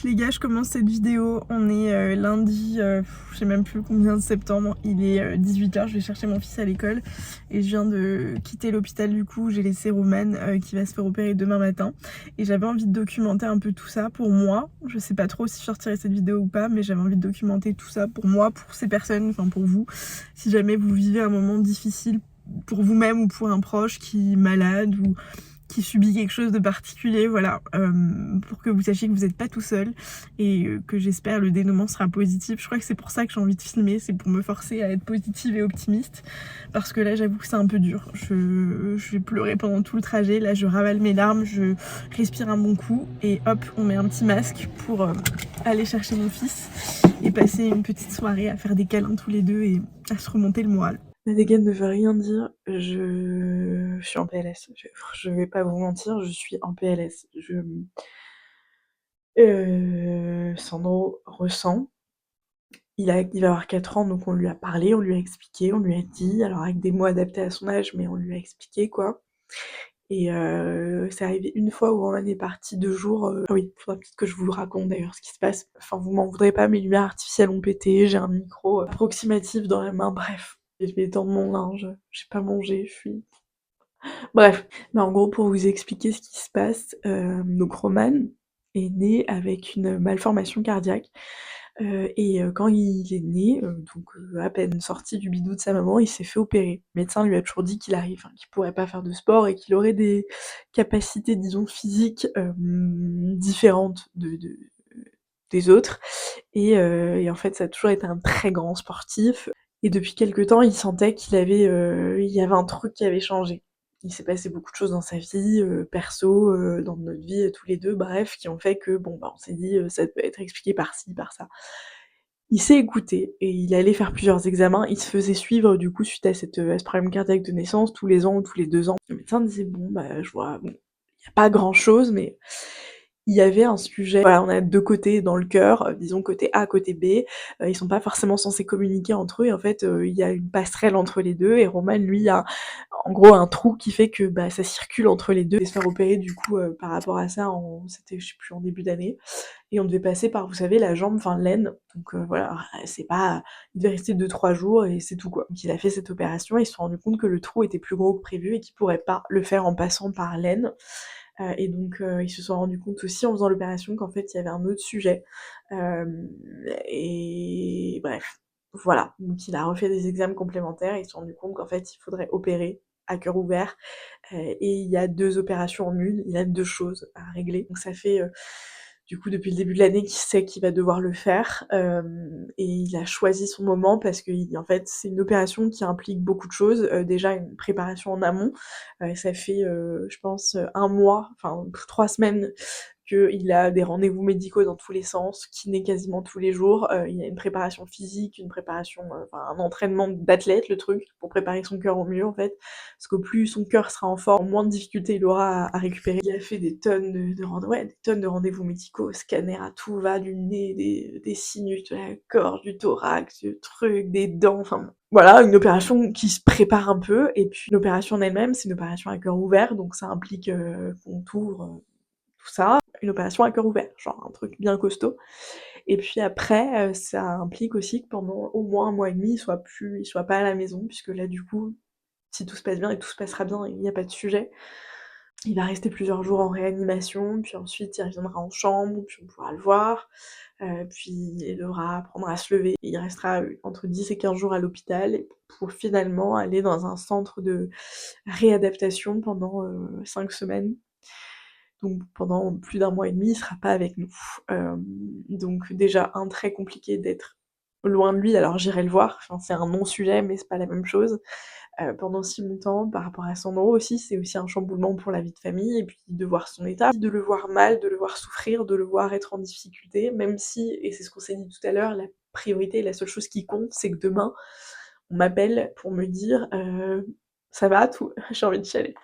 les gars, je commence cette vidéo, on est lundi, je sais même plus combien de septembre, il est 18h, je vais chercher mon fils à l'école et je viens de quitter l'hôpital du coup, j'ai laissé Romane qui va se faire opérer demain matin et j'avais envie de documenter un peu tout ça pour moi, je sais pas trop si je sortirai cette vidéo ou pas, mais j'avais envie de documenter tout ça pour moi, pour ces personnes, enfin pour vous, si jamais vous vivez un moment difficile pour vous-même ou pour un proche qui est malade ou qui subit quelque chose de particulier, voilà, pour que vous sachiez que vous n'êtes pas tout seul et que j'espère le dénouement sera positif. Je crois que c'est pour ça que j'ai envie de filmer, c'est pour me forcer à être positive et optimiste, parce que là j'avoue que c'est un peu dur. Je vais pleurer pendant tout le trajet, là je ravale mes larmes, je respire un bon coup et hop, on met un petit masque pour aller chercher mon fils et passer une petite soirée à faire des câlins tous les deux et à se remonter le moral. La dégaine ne veut rien dire, je suis en PLS. Je vais pas vous mentir, je suis en PLS. Sandro ressent. Il va avoir 4 ans, donc on lui a parlé, on lui a expliqué, on lui a dit, alors avec des mots adaptés à son âge, mais on lui a expliqué quoi. Et c'est arrivé une fois où Roman est parti 2 jours, ah oui, faudra peut-être que je vous raconte d'ailleurs ce qui se passe. Enfin, vous m'en voudrez pas, mes lumières artificielles ont pété, j'ai un micro approximatif dans la main, bref. Et je vais étendre mon linge, j'ai pas mangé, je suis... Bref, mais en gros, pour vous expliquer ce qui se passe, donc Roman est né avec une malformation cardiaque. Et quand il est né, donc à peine sorti du bidou de sa maman, il s'est fait opérer. Le médecin lui a toujours dit qu'il pourrait pas faire de sport et qu'il aurait des capacités, disons, physiques, différentes des autres. Et en fait, ça a toujours été un très grand sportif. Et depuis quelque temps, il sentait il y avait un truc qui avait changé. Il s'est passé beaucoup de choses dans sa vie, perso, dans notre vie tous les deux, bref, qui ont fait que bon, bah, on s'est dit, ça peut être expliqué par ci, par ça. Il s'est écouté et il allait faire plusieurs examens. Il se faisait suivre du coup suite à ce problème cardiaque de naissance tous les ans ou tous les 2 ans. Le médecin disait bon bah je vois, bon, il y a pas grand chose, mais il y avait un sujet. Voilà, on a 2 côtés dans le cœur, disons côté A, côté B. Ils sont pas forcément censés communiquer entre eux et en fait, il y a une passerelle entre les deux et Roman lui a en gros un trou qui fait que bah ça circule entre les deux. Il devait se faire opérer du coup par rapport à ça c'était je sais plus en début d'année et on devait passer par vous savez la jambe, enfin l'aine, donc voilà, c'est pas, il devait rester 2-3 jours et c'est tout quoi. Donc il a fait cette opération et ils se sont rendus compte que le trou était plus gros que prévu et qu'ils pourraient pas le faire en passant par l'aine. Et donc ils se sont rendus compte aussi en faisant l'opération qu'en fait il y avait un autre sujet. Et bref, voilà. Donc il a refait des examens complémentaires et ils se sont rendus compte qu'en fait il faudrait opérer à cœur ouvert. Et il y a 2 opérations en une, il a 2 choses à régler. Donc ça fait du coup depuis le début de l'année qu'il sait qu'il va devoir le faire. Et il a choisi son moment parce que en fait c'est une opération qui implique beaucoup de choses. Déjà une préparation en amont. Ça fait je pense 1 mois, enfin 3 semaines qu'il a des rendez-vous médicaux dans tous les sens, kiné quasiment tous les jours, il y a une préparation physique, une préparation, enfin un entraînement d'athlète le truc, pour préparer son cœur au mieux en fait. Parce qu'au plus son cœur sera en forme, moins de difficultés il aura à récupérer. Il a fait des tonnes des tonnes de rendez-vous médicaux, scanner à tout va, du nez, des sinus, de la gorge, du thorax, du truc, des dents, enfin bon. Voilà, une opération qui se prépare un peu, et puis l'opération en elle-même, c'est une opération à cœur ouvert, donc ça implique qu'on t'ouvre tout ça, une opération à cœur ouvert, genre un truc bien costaud. Et puis après, ça implique aussi que pendant au moins 1 mois et demi, il soit pas à la maison, puisque là du coup, si tout se passe bien et tout se passera bien, il n'y a pas de sujet, il va rester plusieurs jours en réanimation, puis ensuite il reviendra en chambre, puis on pourra le voir, puis il devra apprendre à se lever. Il restera entre 10 et 15 jours à l'hôpital pour finalement aller dans un centre de réadaptation pendant 5 semaines. Donc pendant plus d'1 mois et demi, il sera pas avec nous. Donc déjà très compliqué d'être loin de lui, alors j'irai le voir, enfin c'est un non-sujet mais c'est pas la même chose. Pendant si longtemps, par rapport à Sandro aussi, c'est aussi un chamboulement pour la vie de famille et puis de voir son état, de le voir mal, de le voir souffrir, de le voir être en difficulté, même si, et c'est ce qu'on s'est dit tout à l'heure, la priorité, la seule chose qui compte, c'est que demain, on m'appelle pour me dire ça va, tout, j'ai envie de chialer,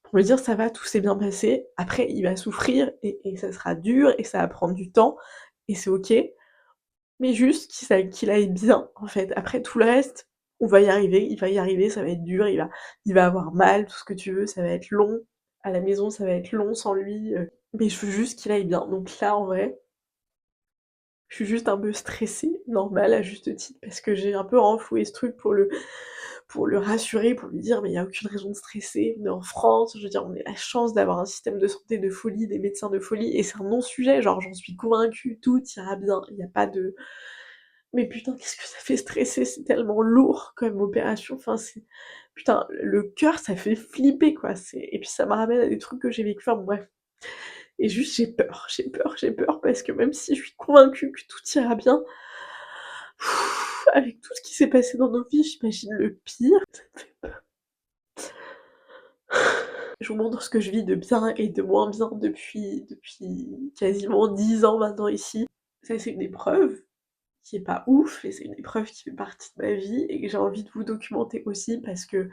pour me dire ça va, tout s'est bien passé. Après, il va souffrir et ça sera dur et ça va prendre du temps et c'est ok, mais juste qu'il aille bien en fait. Après, tout le reste, on va y arriver, il va y arriver, ça va être dur, il va avoir mal, tout ce que tu veux, ça va être long. À la maison, ça va être long sans lui, mais je veux juste qu'il aille bien. Donc là, en vrai, Je suis juste un peu stressée, normal, à juste titre, parce que j'ai un peu renfloué ce truc pour le rassurer, pour lui dire: «Mais il y a aucune raison de stresser, on est en France, je veux dire, on a la chance d'avoir un système de santé de folie, des médecins de folie et c'est un non-sujet, genre j'en suis convaincue, tout ira bien, il y a pas de». Mais putain, qu'est-ce que ça fait stresser, c'est tellement lourd comme opération, enfin c'est putain, le cœur ça fait flipper quoi, c'est et puis ça me ramène à des trucs que j'ai vécu, enfin bon, bref. Et juste j'ai peur, j'ai peur, j'ai peur parce que même si je suis convaincue que tout ira bien, avec tout ce qui s'est passé dans nos vies, j'imagine le pire. Ça me fait peur. Je vous montre ce que je vis de bien et de moins bien depuis quasiment 10 ans maintenant ici. Ça c'est une épreuve qui est pas ouf et c'est une épreuve qui fait partie de ma vie et que j'ai envie de vous documenter aussi parce que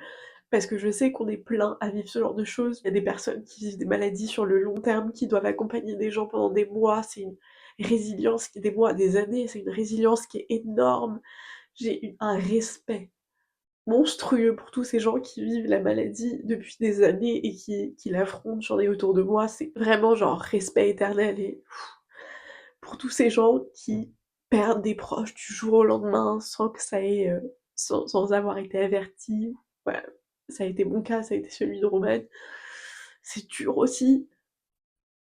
je sais qu'on est plein à vivre ce genre de choses. Il y a des personnes qui vivent des maladies sur le long terme, qui doivent accompagner des gens pendant des mois, c'est une résilience qui est des mois, des années, c'est une résilience qui est énorme. J'ai eu un respect monstrueux pour tous ces gens qui vivent la maladie depuis des années et qui l'affrontent, j'en ai autour de moi, c'est vraiment genre respect éternel et pour tous ces gens qui perdent des proches du jour au lendemain sans que ça ait, sans avoir été avertis. Voilà, ça a été mon cas, ça a été celui de Romain. C'est dur aussi.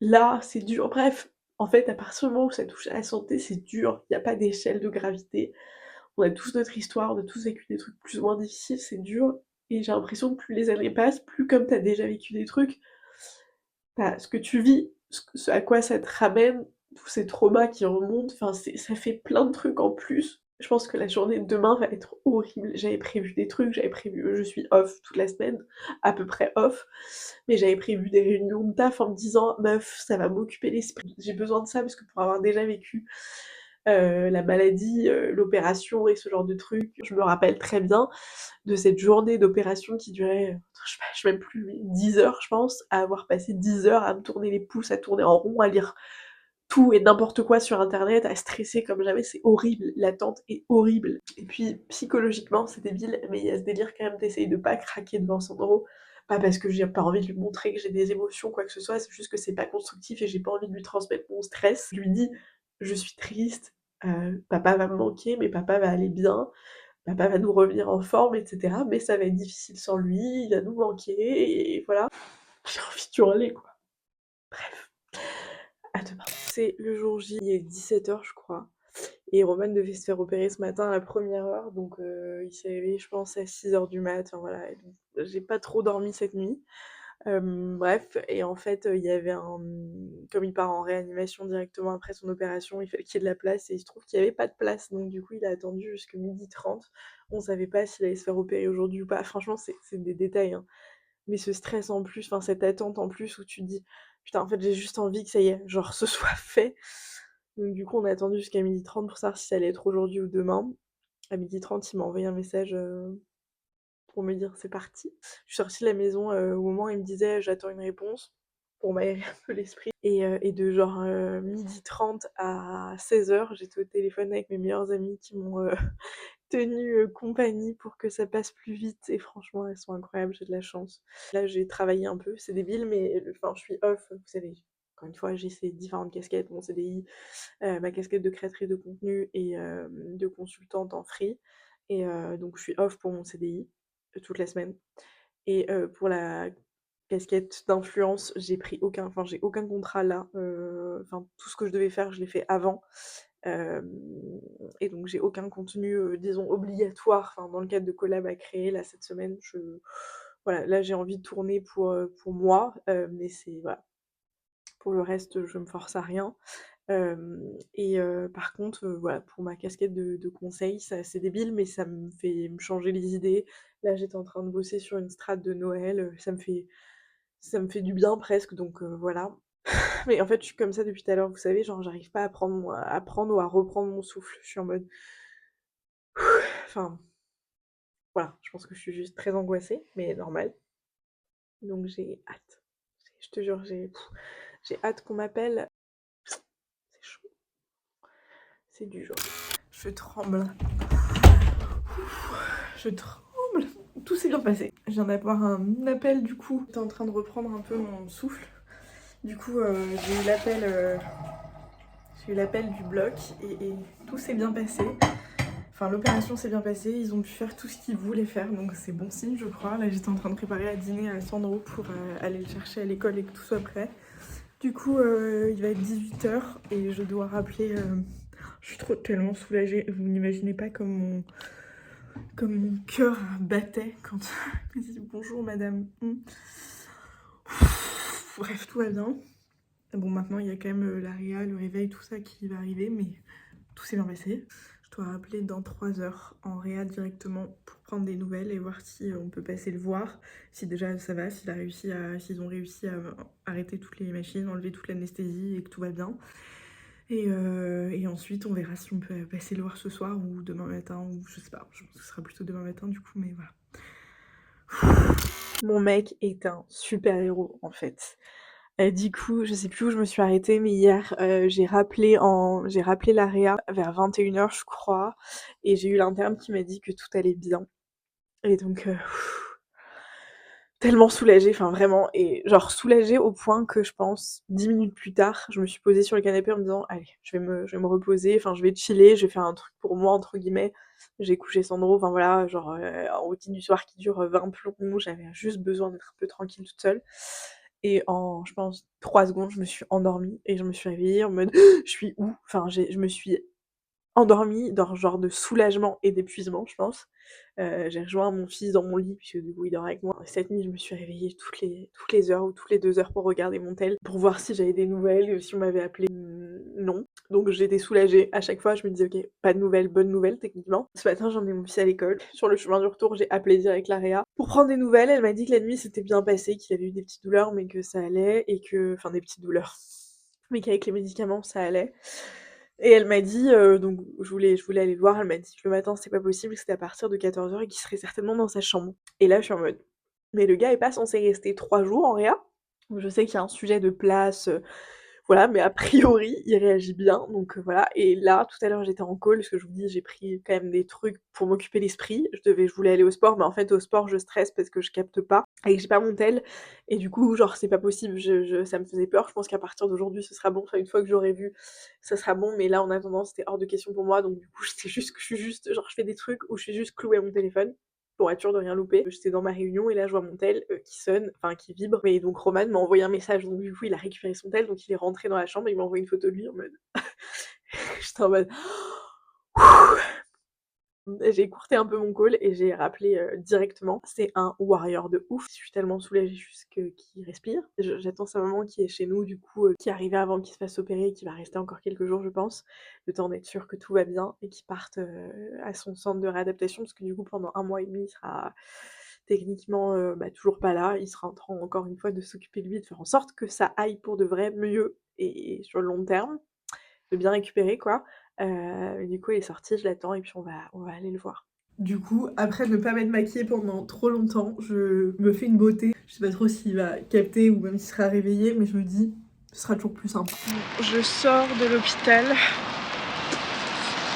Là, c'est dur. Bref, en fait, à partir du moment où ça touche à la santé, c'est dur. Il y a pas d'échelle de gravité. On a tous notre histoire, on a tous vécu des trucs plus ou moins difficiles, c'est dur. Et j'ai l'impression que plus les années passent, plus comme t'as déjà vécu des trucs, ce que tu vis, ce à quoi ça te ramène, tous ces traumas qui remontent, enfin ça fait plein de trucs en plus. Je pense que la journée de demain va être horrible. J'avais prévu des trucs, j'avais prévu, je suis off toute la semaine, à peu près off, mais j'avais prévu des réunions de taf en me disant meuf, ça va m'occuper l'esprit. J'ai besoin de ça parce que pour avoir déjà vécu la maladie, l'opération et ce genre de trucs, je me rappelle très bien de cette journée d'opération qui durait, je sais même plus, 10 heures je pense, à avoir passé 10 heures à me tourner les pouces, à tourner en rond, à lire tout et n'importe quoi sur internet, à stresser comme jamais, c'est horrible, l'attente est horrible. Et puis psychologiquement c'est débile, mais il y a ce délire quand même d'essayer de pas craquer devant Sandro, pas parce que j'ai pas envie de lui montrer que j'ai des émotions, quoi que ce soit, c'est juste que c'est pas constructif et j'ai pas envie de lui transmettre mon stress. Je lui dis: «Je suis triste, papa va me manquer, mais papa va aller bien, papa va nous revenir en forme, etc. Mais ça va être difficile sans lui, il va nous manquer, et voilà». J'ai envie de hurler, quoi. Bref, à demain. C'est le jour J, il est 17 h je crois, et Roman devait se faire opérer ce matin à la première heure, donc il s'est réveillé, je pense, à 6 h du mat, enfin voilà, et donc j'ai pas trop dormi cette nuit. Bref, et en fait, il y avait un, comme il part en réanimation directement après son opération, il fallait qu'il y ait de la place et il se trouve qu'il y avait pas de place, donc du coup, il a attendu jusqu'à 12h30. On savait pas s'il allait se faire opérer aujourd'hui ou pas. Franchement, c'est des détails, hein, mais ce stress en plus, enfin cette attente en plus où tu te dis: «Putain, en fait, j'ai juste envie que ça y est, genre ce soit fait». Donc du coup, on a attendu jusqu'à 12h30 pour savoir si ça allait être aujourd'hui ou demain. À 12h30, il m'a envoyé un message, pour me dire c'est parti. Je suis sortie de la maison au moment où il me disait j'attends une réponse pour m'aérer un peu l'esprit. Et de genre 12h30 à 16h, j'étais au téléphone avec mes meilleures amies qui m'ont tenu compagnie pour que ça passe plus vite. Et franchement, elles sont incroyables, j'ai de la chance. Là, j'ai travaillé un peu, c'est débile, mais enfin, je suis off, vous savez. Encore une fois, j'ai ces différentes casquettes, mon CDI, ma casquette de créatrice de contenu et de consultante en free. Et donc je suis off pour mon CDI toute la semaine. Et pour la casquette d'influence, j'ai aucun contrat là. Enfin, tout ce que je devais faire, je l'ai fait avant. Hem et donc j'ai aucun contenu, disons obligatoire, enfin dans le cadre de collab à créer là cette semaine. Voilà, là j'ai envie de tourner pour moi, mais c'est voilà, pour le reste, je me force à rien. Et par contre, voilà, pour ma casquette de conseil, ça c'est débile, mais ça me fait me changer les idées. Là, j'étais en train de bosser sur une strat de Noël, ça me fait du bien presque, donc voilà. Mais en fait, je suis comme ça depuis tout à l'heure, vous savez, genre j'arrive pas à prendre ou à reprendre mon souffle. Je suis en mode enfin, voilà, je pense que je suis juste très angoissée, mais normal. Donc j'ai hâte. Je te jure, j'ai hâte qu'on m'appelle. C'est chaud, c'est du genre. Je tremble. Je tremble. Tout s'est bien passé. Je viens d'avoir un appel du coup. J'étais en train de reprendre un peu mon souffle. Du coup, j'ai eu j'ai eu l'appel du bloc et tout s'est bien passé. Enfin, l'opération s'est bien passée, ils ont pu faire tout ce qu'ils voulaient faire, donc c'est bon signe je crois. Là j'étais en train de préparer à dîner à Sandro pour aller le chercher à l'école et que tout soit prêt. Du coup il va être 18 h et je dois rappeler... Je suis tellement soulagée, vous n'imaginez pas comme mon cœur battait quand il dit bonjour madame. Bref, tout va bien. Bon, maintenant il y a quand même la réa, le réveil, tout ça qui va arriver, mais tout s'est bien passé. Je dois rappeler dans 3 heures en réa directement pour prendre des nouvelles et voir si on peut passer le voir, si déjà ça va, s'ils ont réussi à arrêter toutes les machines, enlever toute l'anesthésie et que tout va bien. Et ensuite on verra si on peut passer le voir ce soir ou demain matin, ou je sais pas, je pense que ce sera plutôt demain matin du coup, mais voilà. Mon mec est un super héros en fait. Du coup, je sais plus où je me suis arrêtée, mais hier, j'ai rappelé la réa vers 21 h je crois, et j'ai eu l'interne qui m'a dit que tout allait bien. Et donc, tellement soulagée, enfin vraiment, et genre soulagée au point que je pense 10 minutes plus tard, je me suis posée sur le canapé en me disant: «Allez, je vais me reposer, enfin je vais chiller, je vais faire un truc pour moi» entre guillemets. J'ai couché Sandro, enfin voilà, genre, en routine du soir qui dure 20 plombs, j'avais juste besoin d'être un peu tranquille toute seule. Et en, je pense, 3 secondes, je me suis endormie et je me suis réveillée en mode: «Je suis où?» Enfin, je me suis endormie dans genre de soulagement et d'épuisement, je pense. J'ai rejoint mon fils dans mon lit puisque du coup il dort avec moi. Cette nuit, je me suis réveillée toutes les heures ou toutes les 2 heures pour regarder mon tel, pour voir si j'avais des nouvelles, si on m'avait appelé. Non. Donc j'étais soulagée. À chaque fois, je me disais: «OK, pas de nouvelles, bonne nouvelle techniquement». Ce matin, j'emmenais mon fils à l'école. Sur le chemin du retour, j'ai appelé direct la réa pour prendre des nouvelles. Elle m'a dit que la nuit s'était bien passée, qu'il avait eu des petites douleurs mais que ça allait, et que... Enfin, des petites douleurs, mais qu'avec les médicaments ça allait. Et elle m'a dit, donc je voulais aller le voir, elle m'a dit que le matin c'était pas possible, que c'était à partir de 14 h et qu'il serait certainement dans sa chambre. Et là je suis en mode: «Mais le gars est pas censé rester 3 jours en réa?» Je sais qu'il y a un sujet de place, voilà, mais a priori, il réagit bien, donc voilà. Et là, tout à l'heure, j'étais en call, parce que je vous dis, j'ai pris quand même des trucs pour m'occuper l'esprit. Je voulais aller au sport, mais en fait, au sport, je stresse parce que je capte pas, et que j'ai pas mon tel, et du coup, genre, c'est pas possible, ça me faisait peur. Je pense qu'à partir d'aujourd'hui, ce sera bon, enfin, une fois que j'aurai vu, ça sera bon, mais là, en attendant, c'était hors de question pour moi, donc du coup, genre, je fais des trucs où je suis juste clouée à mon téléphone, pour être sûre de rien louper. J'étais dans ma réunion et là je vois mon tel qui sonne, enfin qui vibre, mais donc Roman m'a envoyé un message, donc du coup il a récupéré son tel, donc il est rentré dans la chambre et il m'a envoyé une photo de lui en mode... J'étais en mode... J'ai écourté un peu mon call et j'ai rappelé directement. C'est un warrior de ouf. Je suis tellement soulagée juste qu'il respire. J'attends sa maman qui est chez nous, du coup, qui est arrivée avant qu'il se fasse opérer et qui va rester encore quelques jours, je pense. Le temps d'être sûr que tout va bien et qu'il parte à son centre de réadaptation, parce que du coup, pendant 1 mois et demi, il sera techniquement toujours pas là. Il sera en train, encore une fois, de s'occuper de lui, de faire en sorte que ça aille pour de vrai mieux et sur le long terme, de bien récupérer, quoi. Du coup, il est sorti, je l'attends et puis on va aller le voir. Du coup, après ne pas m'être maquillée pendant trop longtemps, je me fais une beauté. Je sais pas trop s'il va capter ou même s'il sera réveillé, mais je me dis, ce sera toujours plus sympa. Je sors de l'hôpital.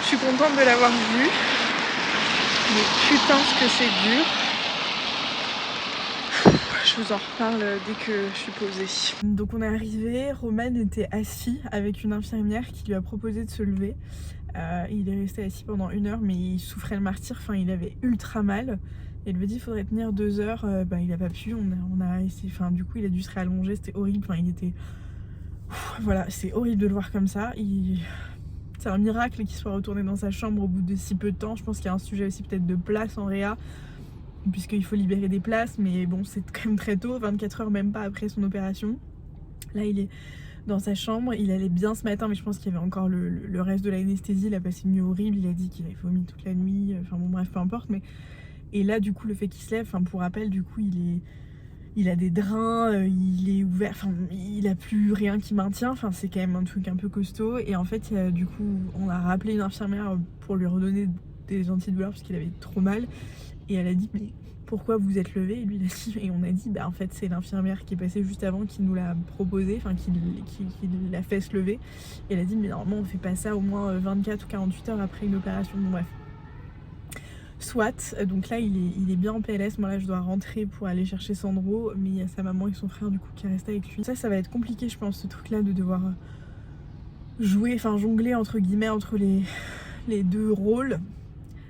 Je suis contente de l'avoir vu. Mais putain, ce que c'est dur. Je vous en reparle dès que je suis posée. Donc on est arrivé, Roman était assis avec une infirmière qui lui a proposé de se lever. Il est resté assis pendant 1 heure, mais il souffrait le martyre, enfin il avait ultra mal. Et elle lui a dit il faudrait tenir 2 heures, il a pas pu, on a essayé, enfin du coup il a dû se réallonger, c'était horrible, enfin il était... Voilà, c'est horrible de le voir comme ça. C'est un miracle qu'il soit retourné dans sa chambre au bout de si peu de temps. Je pense qu'il y a un sujet aussi peut-être de place en réa, puisqu'il faut libérer des places, mais bon c'est quand même très tôt, 24 heures même pas après son opération. Là il est dans sa chambre, il allait bien ce matin, mais je pense qu'il y avait encore le reste de l'anesthésie, il a passé une nuit horrible, il a dit qu'il avait vomi toute la nuit, enfin bon bref, peu importe, mais... Et là du coup le fait qu'il se lève, enfin pour rappel, du coup il a des drains, il est ouvert, enfin il a plus rien qui maintient, enfin c'est quand même un truc un peu costaud, et en fait du coup on a rappelé une infirmière pour lui redonner des antidouleurs parce qu'il avait trop mal, et elle a dit mais pourquoi vous êtes levé? Et lui il a dit, et on a dit bah en fait c'est l'infirmière qui est passée juste avant qui nous l'a proposé, enfin qui l'a fait se lever, et elle a dit mais normalement on fait pas ça au moins 24 ou 48 heures après une opération, bon bref. Soit, donc là il est bien en PLS, moi là je dois rentrer pour aller chercher Sandro, mais il y a sa maman et son frère du coup qui restent avec lui. Ça va être compliqué je pense, ce truc là de devoir jouer, enfin jongler entre guillemets entre les deux rôles.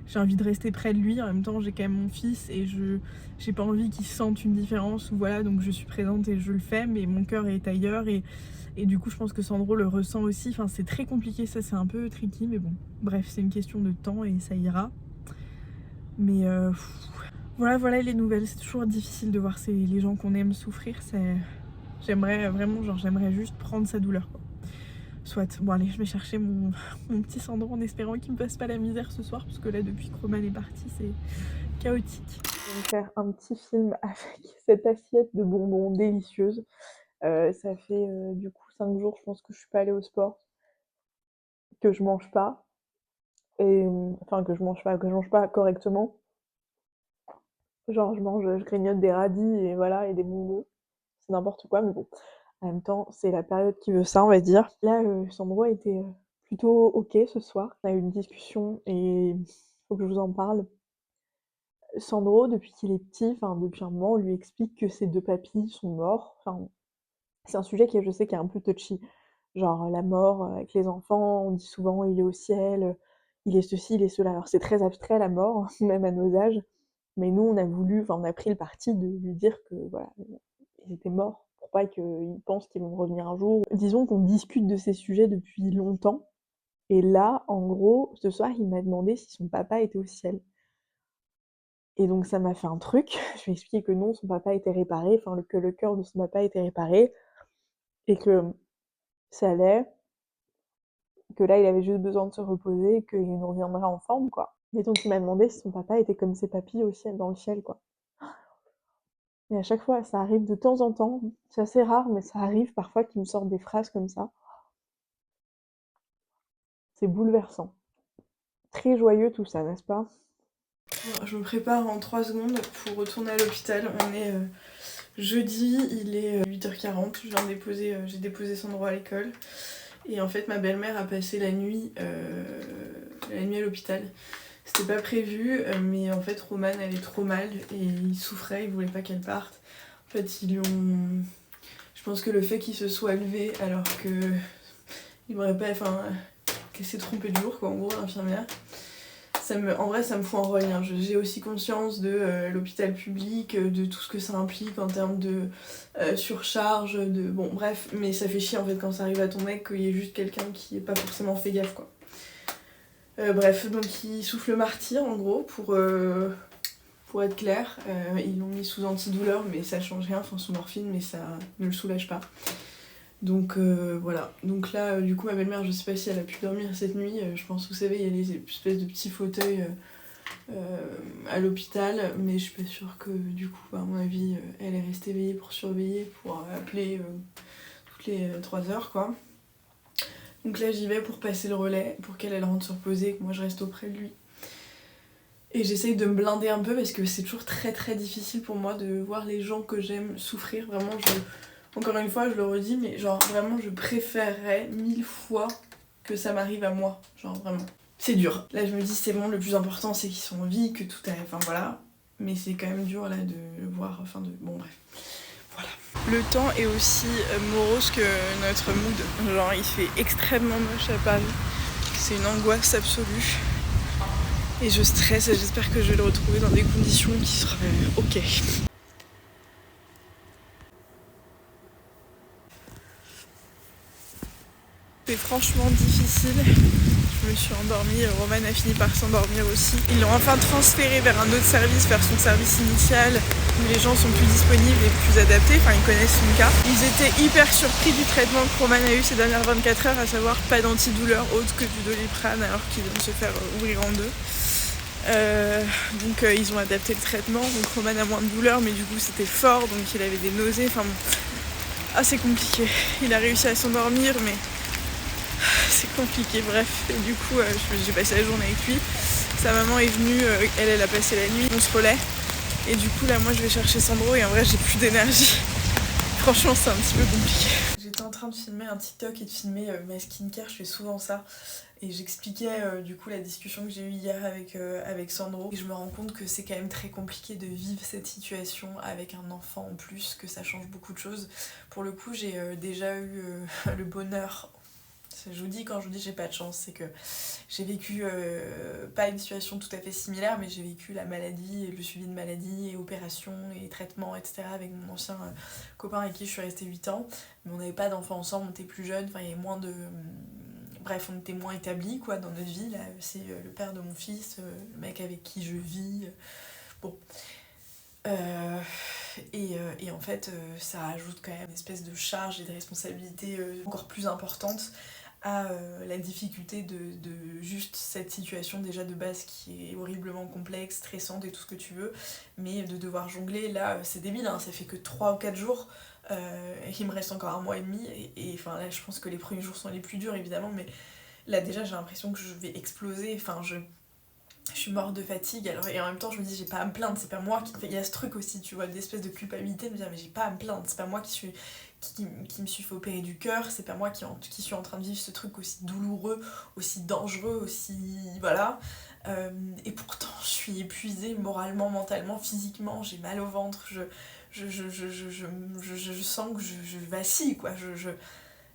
J'ai envie de rester près de lui, en même temps j'ai quand même mon fils et j'ai pas envie qu'il sente une différence, ou voilà, donc je suis présente et je le fais, mais mon cœur est ailleurs et du coup je pense que Sandro le ressent aussi, enfin c'est très compliqué, ça c'est un peu tricky, mais bon, bref, c'est une question de temps et ça ira. Mais voilà les nouvelles, c'est toujours difficile de voir les gens qu'on aime souffrir, j'aimerais vraiment, genre j'aimerais juste prendre sa douleur quoi. Soit, bon allez, je vais chercher mon petit Sandro en espérant qu'il me fasse pas la misère ce soir, parce que là depuis que Roman est parti c'est chaotique. Je vais me faire un petit film avec cette assiette de bonbons délicieuse. Ça fait du coup 5 jours je pense que je suis pas allée au sport, que je mange pas, et enfin que je mange pas correctement. Genre je grignote des radis et voilà, et des bonbons. C'est n'importe quoi, mais bon. En même temps, c'est la période qui veut ça, on va dire. Là, Sandro était plutôt ok ce soir. On a eu une discussion et faut que je vous en parle. Sandro, depuis qu'il est petit, enfin depuis un moment, on lui explique que ses deux papis sont morts. Enfin, c'est un sujet qui, je sais, qui est un peu touchy. Genre la mort avec les enfants, on dit souvent il est au ciel, il est ceci, il est cela. Alors c'est très abstrait la mort, même à nos âges. Mais nous, on a voulu, enfin on a pris le parti de lui dire que voilà, ils étaient morts pour pas qu'ils pensent qu'ils vont revenir un jour. Disons qu'on discute de ces sujets depuis longtemps. Et là, en gros, ce soir, il m'a demandé si son papa était au ciel. Et donc ça m'a fait un truc. Je lui ai expliqué que non, son papa était réparé, enfin que le cœur de son papa était réparé, et que ça allait, que là il avait juste besoin de se reposer, et qu'il nous reviendrait en forme, quoi. Et donc il m'a demandé si son papa était comme ses papis au ciel, dans le ciel, quoi. Et à chaque fois, ça arrive de temps en temps, c'est assez rare, mais ça arrive parfois qu'il me sorte des phrases comme ça. C'est bouleversant. Très joyeux tout ça, n'est-ce pas? Je me prépare en 3 secondes pour retourner à l'hôpital. On est jeudi, il est 8h40. J'ai déposé Sandro à l'école. Et en fait, ma belle-mère a passé la nuit à l'hôpital. C'était pas prévu, mais en fait, Roman allait trop mal et il souffrait, il voulait pas qu'elle parte. En fait, ils lui ont. Je pense que le fait qu'il se soit levé alors que. Il m'aurait pas. Enfin. Qu'elle s'est trompée de jour, quoi, en gros, l'infirmière. En vrai, ça me fout en rôle. Hein. J'ai aussi conscience de l'hôpital public, de tout ce que ça implique en termes de surcharge, de. Bon, bref, mais ça fait chier en fait quand ça arrive à ton mec qu'il y ait juste quelqu'un qui ait pas forcément fait gaffe, quoi. Bref, donc il souffle le martyr en gros pour être clair. Ils l'ont mis sous antidouleur, mais ça change rien, enfin sous morphine, mais ça ne le soulage pas. Donc voilà. Donc là, du coup, ma belle-mère, je sais pas si elle a pu dormir cette nuit. Je pense, vous savez, il y a les espèces de petits fauteuils à l'hôpital, mais je suis pas sûre que du coup, à mon avis, elle est restée éveillée pour surveiller, pour appeler toutes les 3 heures, quoi. Donc là, j'y vais pour passer le relais, pour qu'elle rentre se reposer, et que moi je reste auprès de lui. Et j'essaye de me blinder un peu parce que c'est toujours très très difficile pour moi de voir les gens que j'aime souffrir. Vraiment, encore une fois, je le redis, mais genre vraiment, je préférerais 1000 fois que ça m'arrive à moi. Genre vraiment. C'est dur. Là, je me dis, c'est bon, le plus important, c'est qu'ils sont en vie, que tout est. Enfin voilà. Mais c'est quand même dur là de le voir. Enfin de. Bon, bref. Voilà. Le temps est aussi morose que notre mood. Genre, il fait extrêmement moche à Paris. C'est une angoisse absolue. Et je stresse et j'espère que je vais le retrouver dans des conditions qui seraient ok. C'est franchement difficile. Je me suis endormie, Roman a fini par s'endormir aussi. Ils l'ont enfin transféré vers un autre service, vers son service initial, où les gens sont plus disponibles et plus adaptés, enfin ils connaissent son cas. Ils étaient hyper surpris du traitement que Roman a eu ces dernières 24 heures, à savoir pas d'antidouleur autre que du Doliprane alors qu'il vient de se faire ouvrir en deux. Donc ils ont adapté le traitement, donc Roman a moins de douleur mais du coup c'était fort, donc il avait des nausées, enfin bon. Ah c'est compliqué, il a réussi à s'endormir mais c'est compliqué, bref. Et du coup j'ai passé la journée avec lui, sa maman est venue, elle a passé la nuit, on se relaie. Et du coup là moi je vais chercher Sandro et en vrai j'ai plus d'énergie. Franchement c'est un petit peu compliqué. J'étais en train de filmer un TikTok et de filmer ma skincare, je fais souvent ça. Et j'expliquais du coup la discussion que j'ai eue hier avec Sandro. Et je me rends compte que c'est quand même très compliqué de vivre cette situation avec un enfant en plus, que ça change beaucoup de choses. Pour le coup j'ai déjà eu le bonheur, Je vous dis, quand je vous dis j'ai pas de chance, c'est que j'ai vécu, pas une situation tout à fait similaire, mais j'ai vécu la maladie, et le suivi de maladie, et opérations, et traitements, etc. avec mon ancien copain avec qui je suis restée 8 ans. Mais on n'avait pas d'enfants ensemble, on était plus jeunes, enfin il y avait moins de... Bref, on était moins établis quoi, dans notre vie. Là, c'est le père de mon fils, le mec avec qui je vis. Bon. Et en fait, ça ajoute quand même une espèce de charge et de responsabilité encore plus importante à la difficulté de juste cette situation déjà de base qui est horriblement complexe, stressante et tout ce que tu veux, mais de devoir jongler, là c'est débile, hein, ça fait que 3 ou 4 jours, il me reste encore un mois et demi, et enfin là je pense que les premiers jours sont les plus durs évidemment, mais là déjà j'ai l'impression que je vais exploser, enfin je suis morte de fatigue, alors, et en même temps je me dis j'ai pas à me plaindre, c'est pas moi qui... Il y a ce truc aussi, tu vois, d'espèce de culpabilité, de me dire mais j'ai pas à me plaindre, c'est pas moi qui me suis fait opérer du cœur, c'est pas moi qui suis en train de vivre ce truc aussi douloureux, aussi dangereux, aussi... voilà. Et pourtant je suis épuisée moralement, mentalement, physiquement, j'ai mal au ventre, je sens que je vacille, quoi,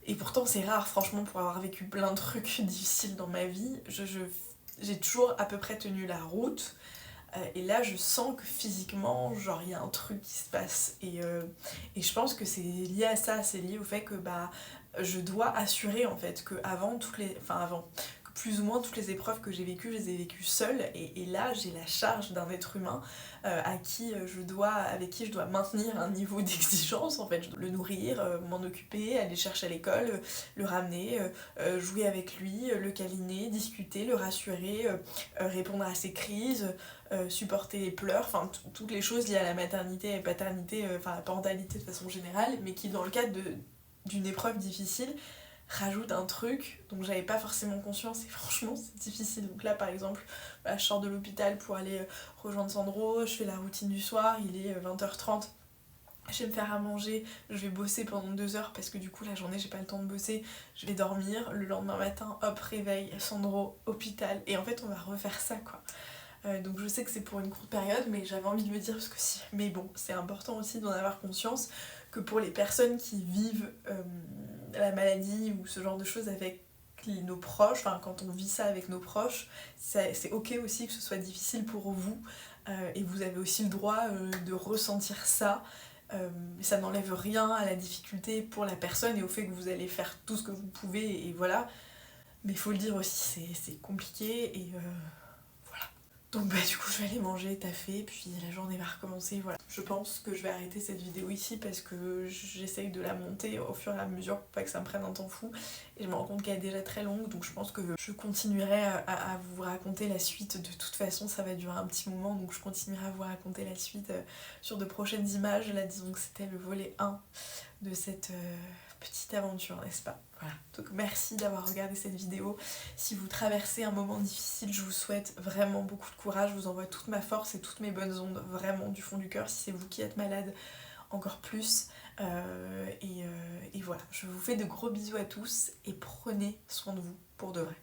Et pourtant c'est rare, franchement, pour avoir vécu plein de trucs difficiles dans ma vie, j'ai toujours à peu près tenu la route. Et là, je sens que physiquement, genre, il y a un truc qui se passe. Et je pense que c'est lié à ça, c'est lié au fait que bah, je dois assurer en fait que avant toutes les... Enfin, avant. Que plus ou moins toutes les épreuves que j'ai vécues, je les ai vécues seule. Et là, j'ai la charge d'un être humain avec qui je dois maintenir un niveau d'exigence. En fait, je dois le nourrir, m'en occuper, aller le chercher à l'école, le ramener, jouer avec lui, le câliner, discuter, le rassurer, répondre à ses crises, supporter les pleurs, enfin toutes les choses liées à la maternité et paternité, enfin la parentalité de façon générale, mais qui dans le cadre d'une épreuve difficile rajoute un truc dont j'avais pas forcément conscience, et franchement c'est difficile. Donc là par exemple, bah, je sors de l'hôpital pour aller rejoindre Sandro, je fais la routine du soir, il est 20h30. Je vais me faire à manger, je vais bosser pendant 2 heures parce que du coup la journée j'ai pas le temps de bosser, je vais dormir, le lendemain matin, hop, réveil, Sandro, hôpital, et en fait on va refaire ça quoi. Donc je sais que c'est pour une courte période, mais j'avais envie de me dire, parce que si... Mais bon, c'est important aussi d'en avoir conscience, que pour les personnes qui vivent la maladie ou ce genre de choses avec nos proches, enfin quand on vit ça avec nos proches, c'est ok aussi que ce soit difficile pour vous, et vous avez aussi le droit de ressentir ça. Ça n'enlève rien à la difficulté pour la personne et au fait que vous allez faire tout ce que vous pouvez, et voilà. Mais il faut le dire aussi, c'est compliqué, et voilà. Donc bah du coup je vais aller manger, taffer, puis la journée va recommencer, voilà. Je pense que je vais arrêter cette vidéo ici parce que j'essaye de la monter au fur et à mesure pour pas que ça me prenne un temps fou. Et je me rends compte qu'elle est déjà très longue, donc je pense que je continuerai à vous raconter la suite. De toute façon ça va durer un petit moment, donc je continuerai à vous raconter la suite sur de prochaines images. Là disons que c'était le volet 1 de cette petite aventure, n'est-ce pas? Voilà. Donc merci d'avoir regardé cette vidéo. Si vous traversez un moment difficile, je vous souhaite vraiment beaucoup de courage. Je vous envoie toute ma force et toutes mes bonnes ondes, vraiment du fond du cœur. Si c'est vous qui êtes malade, encore plus. Et voilà, je vous fais de gros bisous à tous et prenez soin de vous pour de vrai.